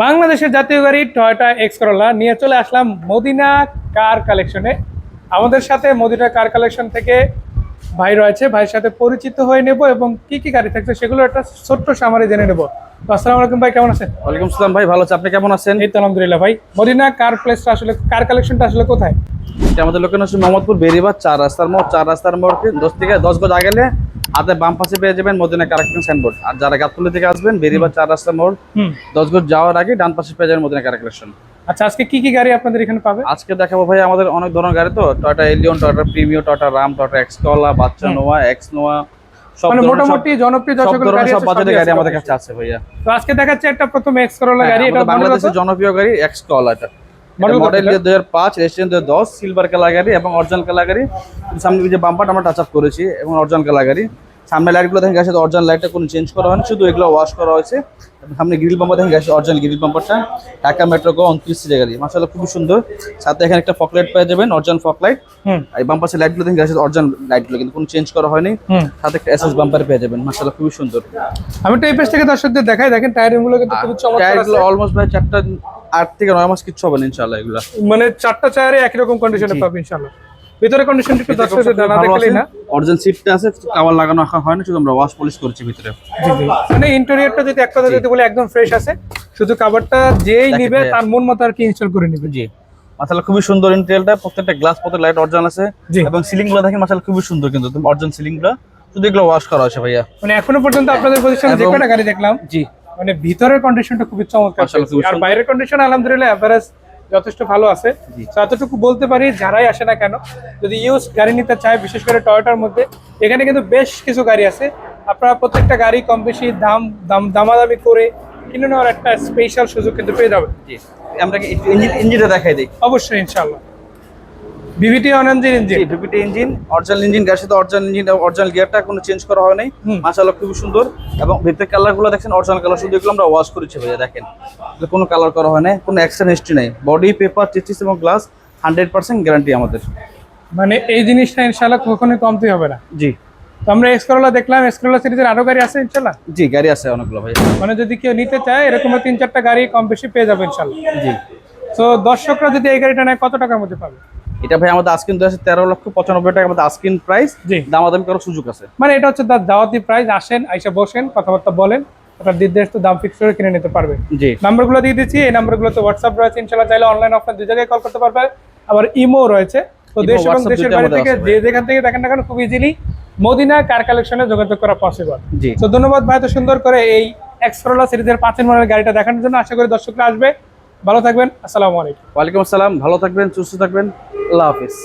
বাংলাদেশের জাতীয় গাড়ি টয়োটা এক্স করোলা নিয়ে চলে আসলাম মদিনা কার কালেকশনে। আমাদের সাথে মদিনা কার কালেকশন থেকে ভাই রয়েছে, ভাইয়ের সাথে পরিচিত হয়ে নেব এবং কি কি গাড়ি থাকছে সেগুলো একটা ছোট্ট সামারি জেনে নেব। তো আসসালামু আলাইকুম ভাই, কেমন আছেন? ওয়ালাইকুম আসসালাম ভাই, ভালো আছি। আপনি কেমন আছেন? এই তো আলহামদুলিল্লাহ ভাই। মদিনা কার প্লেসটা আসলে, কার কালেকশনটা আসলে কোথায়? এটা আমাদের লোকেশন হচ্ছে মোহাম্মদপুর বেরিবাদ 4 রাস্তার মোড়। 4 রাস্তার মোড় 10 থেকে 10 গজ আগে গেলে হাতে বাম পাশে পেয়ে যাবেন মদিনা কালেকশন সাইনবোর্ড। আর যারা গাবতলী থেকে আসবেন বেরিবাদ 4 রাস্তার মোড় 10 গজ যাওয়ার আগে ডান পাশে পেয়ে যাবেন মদিনা কালেকশন। আচ্ছা, আজকে কি কি গাড়ি আপনাদের এখানে পাবে? আজকে দেখাবো ভাই আমাদের অনেক ধরনের গাড়ি, তো Toyota Allion, Toyota Premio, Toyota Raum, Toyota এক্সকলা, বাচ্চা নোয়া, এক্স নোয়া, সব মানে ধরনের মোটামুটি জনপ্রিয় সব যতগুলো গাড়ি ধরনের সব আছে বাজেটের সবই গাড়ি আছে আমাদের কম কাছে আছে ভাইয়া। বেশি। তো আজকে দেখাচ্ছে একটা প্রথম এক্স করোলা গাড়ি, এটা আমাদের বাংলাদেশের জনপ্রিয় গাড়ি এক্সকলা। এটা মডেল 2005, রেজিস্ট্রেশন 2010, সিলভার কালার গাড়ি এবং অরিজিনাল কালার গাড়ি। সামনে যে বাম্পারটা আমরা টাচ আপ করেছি এবং অরিজিনাল কালার গাড়ি। সামনে লাইটগুলো দেখেন গেছে অরিজিনাল লাইটটা কোনো চেঞ্জ করা হয়নি, শুধু এগুলো ওয়াশ করা হয়েছে। সামনে গ্রিল বাম্পার দেখেন গেছে অরিজিনাল গ্রিল বাম্পারটা। ঢাকা মেট্রো গো 29 সিজে গাড়ি, মাশাআল্লাহ খুব সুন্দর। সাথে এখানে একটা ফগ লাইট পেয়ে যাবেন, অরিজিনাল ফগ লাইট। এই বাম্পারের লাইটগুলো দেখেন গেছে অরিজিনাল লাইটগুলো, কিন্তু কোনো চেঞ্জ করা হয়নি। সাথে একটা এসএস বাম্পার পেয়ে যাবেন, মাশাআল্লাহ খুব সুন্দর। আমি তো এই পেজ থেকে দর্শকদের দেখাই, দেখেন টায়ারগুলো কিন্তু খুব চমৎকার আছে। টায়ারগুলো অলমোস্ট ভাই 8 থেকে 9 মাস কিচ্ছু হবে না ইনশাআল্লাহ। এগুলো মানে চারটা টায়ারে একই রকম কন্ডিশনে পাবে ইনশাআল্লাহ। ভিতরে কন্ডিশনটা একটু দর্শকদের জানা দেখলেই না। অরিজিনাল সিটটা আছে, কভার লাগানো হয় না, শুধু আমরা ওয়াশ পলিশ করেছি ভিতরে। জি জি, মানে ইন্টেরিয়রটা যদি এক কথা যদি বলে একদম ফ্রেশ আছে, শুধু কভারটা যেই নিবে তার মন মতো আর কি ইনস্টল করে নিবে। জি, মাশাআল্লাহ খুবই সুন্দর ইন্টেরিয়রটা, প্রত্যেকটা গ্লাস প্রত্যেক লাইট অরিজিনাল আছে। এবং সিলিং গুলো দেখেন মাশাআল্লাহ খুবই সুন্দর, কিন্তু অরিজিনাল সিলিং গুলো, শুধু এগুলো ওয়াশ করা আছে ভাইয়া। মানে এখনো পর্যন্ত আপনাদের পজিশনে যে কটা গাড়ি দেখলাম, জি, মানে ভিতরের কন্ডিশনটা খুবই চমৎকার, আর বাইরের কন্ডিশন আলহামদুলিল্লাহ এভারেজ যথেষ্ট ভালো আছে। তো এতটুকু বলতে পারি, যারাই আসে না কেন যদি ইউজ গাড়ি নিতে চায়, বিশেষ করে টয়োটার মধ্যে এখানে কিন্তু বেশ কিছু গাড়ি আছে। আপনারা প্রত্যেকটা গাড়ি কম বেশি দামাদামি করে কিনে নেওয়ার একটা স্পেশাল সুযোগ কিন্তু পেয়ে যাবেন। জি, আমরা কি ইঞ্জিনটা দেখাই দেই? অবশ্যই ইনশাআল্লাহ। ভিভিটি অনএনজি engine, VVT engine, original engine, গাড়ির সাথে অরিজিনাল ইঞ্জিন, অরিজিনাল গিয়ারটা কোনো চেঞ্জ করা হয় নাই। মাশাআল্লাহ খুব সুন্দর। এবং ভিতরের কালারগুলো দেখেন অরিজিনাল কালার, শুধু এগুলো আমরা ওয়াশ করেছি ভাইয়া। দেখেন কোনো কালার করা হয় নাই, কোনো অ্যাকশন হিস্ট্রি নাই। বডি, পেপার, চেসিস এবং গ্লাস 100% গ্যারান্টি আমাদের। মানে এই জিনিসটা ইনশাআল্লাহ কখনোই কমতি হবে না। জি, তো আমরা এক্স করোলা দেখলাম, এক্স করোলা সিরিজের আরো গাড়ি আছে ইনশাআল্লাহ। জি গাড়ি আছে অনেকগুলো ভাই। মানে যদি কেউ নিতে চায় এরকম 3-4টা গাড়ি কম বেশি পেয়ে যাবে ইনশাআল্লাহ। জি, তো দর্শকরা যদি এই গাড়িটা নেয় কত টাকার মধ্যে পাবে? এটা ভাই আমাদের আস্কিন 13,95,000 টাকা আমাদের আস্কিন প্রাইস। জি, দামাদামি করার সুযোগ আছে। মানে এটা হচ্ছে তার দাওয়াতি প্রাইস। আসেন, আইসা বসেন, কথাবার্তা বলেন, আপনার নির্দিষ্ট দাম ফিক্স করে কিনে নিতে পারবেন। জি, নাম্বারগুলো দিয়ে দিচ্ছি, এই নাম্বারগুলোতে হোয়াটসঅ্যাপ রয়েছে ইনশাআল্লাহ, চাইলে অনলাইন অফলাইন দুই জায়গায় কল করতে পারবে। আবার ইমো রয়েছে। তো দেশ এবং দেশের বাইরে থেকে যে যেখান থেকে দেখেন না কেন খুব ইজিলি মদিনা কার কালেকশনে যোগাযোগ করা পসিবল। জি, তো ধন্যবাদ ভাই এত সুন্দর করে এই এক্স করোলা সিরিজের 5 মডেলের গাড়িটা দেখানোর জন্য। আশা করি দর্শকরা আসবে। ভালো থাকবেন, আসসালামু আলাইকুম। ওয়ালাইকুম আসসালাম, ভালো থাকবেন, সুস্থ থাকবেন, আল্লাহ হাফিজ।